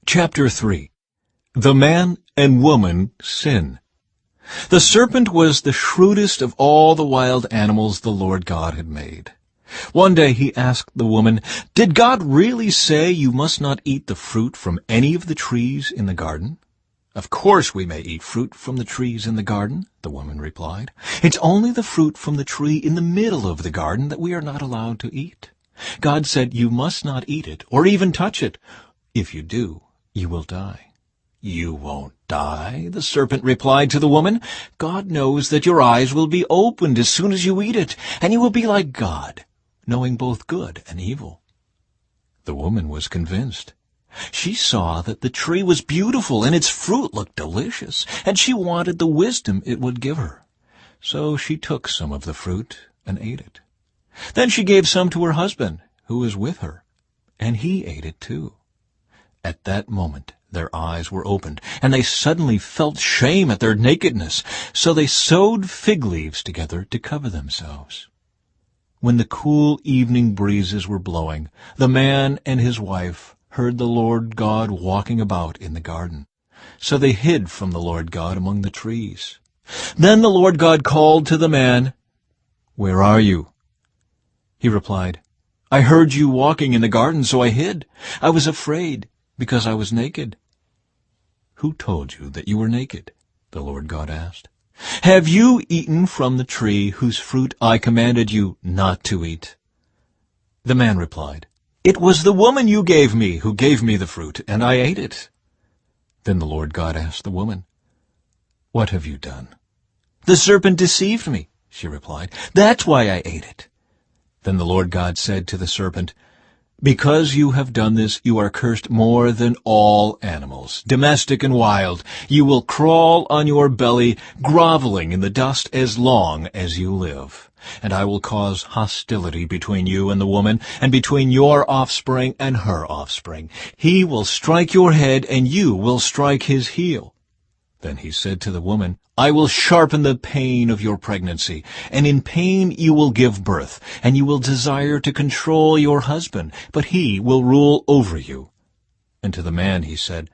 Chapter 3. The Man and Woman Sin. The serpent was the shrewdest of all the wild animals the Lord God had made. One day he asked the woman, "Did God really say you must not eat the fruit from any of the trees in the garden?" "Of course we may eat fruit from the trees in the garden," the woman replied. "It's only the fruit from the tree in the middle of the garden that we are not allowed to eat. God said you must not eat it or even touch it. If you do, you will die." "You won't die," the serpent replied to the woman. "God knows that your eyes will be opened as soon as you eat it, and you will be like God, knowing both good and evil." The woman was convinced. She saw that the tree was beautiful and its fruit looked delicious, and she wanted the wisdom it would give her. So she took some of the fruit and ate it. Then she gave some to her husband, who was with her, and he ate it too. At that moment their eyes were opened, and they suddenly felt shame at their nakedness, so they sewed fig leaves together to cover themselves. When the cool evening breezes were blowing, the man and his wife heard the Lord God walking about in the garden. So they hid from the Lord God among the trees. Then the Lord God called to the man, "Where are you?" He replied, "I heard you walking in the garden, so I hid. I was afraid, because I was naked." "Who told you that you were naked?" the Lord God asked. "Have you eaten from the tree whose fruit I commanded you not to eat?" The man replied, "It was the woman you gave me who gave me the fruit, and I ate it." Then the Lord God asked the woman, "What have you done?" "The serpent deceived me," she replied. "That's why I ate it." Then the Lord God said to the serpent, "Because you have done this, you are cursed more than all animals, domestic and wild. You will crawl on your belly, groveling in the dust as long as you live. And I will cause hostility between you and the woman, and between your offspring and her offspring. He will strike your head, and you will strike his heel." Then he said to the woman, "I will sharpen the pain of your pregnancy, and in pain you will give birth, and you will desire to control your husband, but he will rule over you." And to the man he said,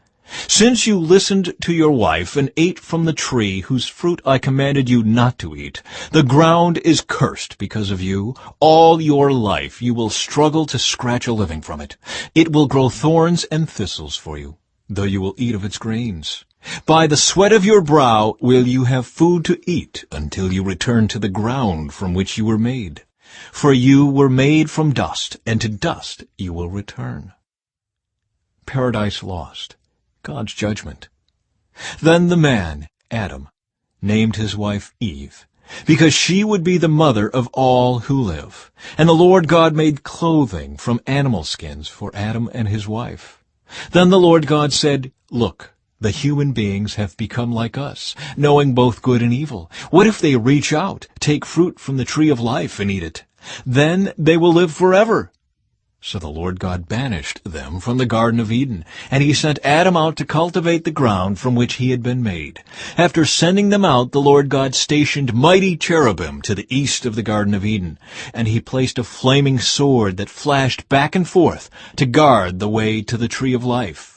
"Since you listened to your wife and ate from the tree whose fruit I commanded you not to eat, the ground is cursed because of you. All your life you will struggle to scratch a living from it. It will grow thorns and thistles for you, though you will eat of its grains. By the sweat of your brow will you have food to eat until you return to the ground from which you were made. For you were made from dust, and to dust you will return." Paradise Lost, God's judgment. Then the man, Adam, named his wife Eve, because she would be the mother of all who live. And the Lord God made clothing from animal skins for Adam and his wife. Then the Lord God said, "Look, the human beings have become like us, knowing both good and evil. What if they reach out, take fruit from the tree of life, and eat it? Then they will live forever." So the Lord God banished them from the Garden of Eden, and he sent Adam out to cultivate the ground from which he had been made. After sending them out, the Lord God stationed mighty cherubim to the east of the Garden of Eden, and he placed a flaming sword that flashed back and forth to guard the way to the tree of life.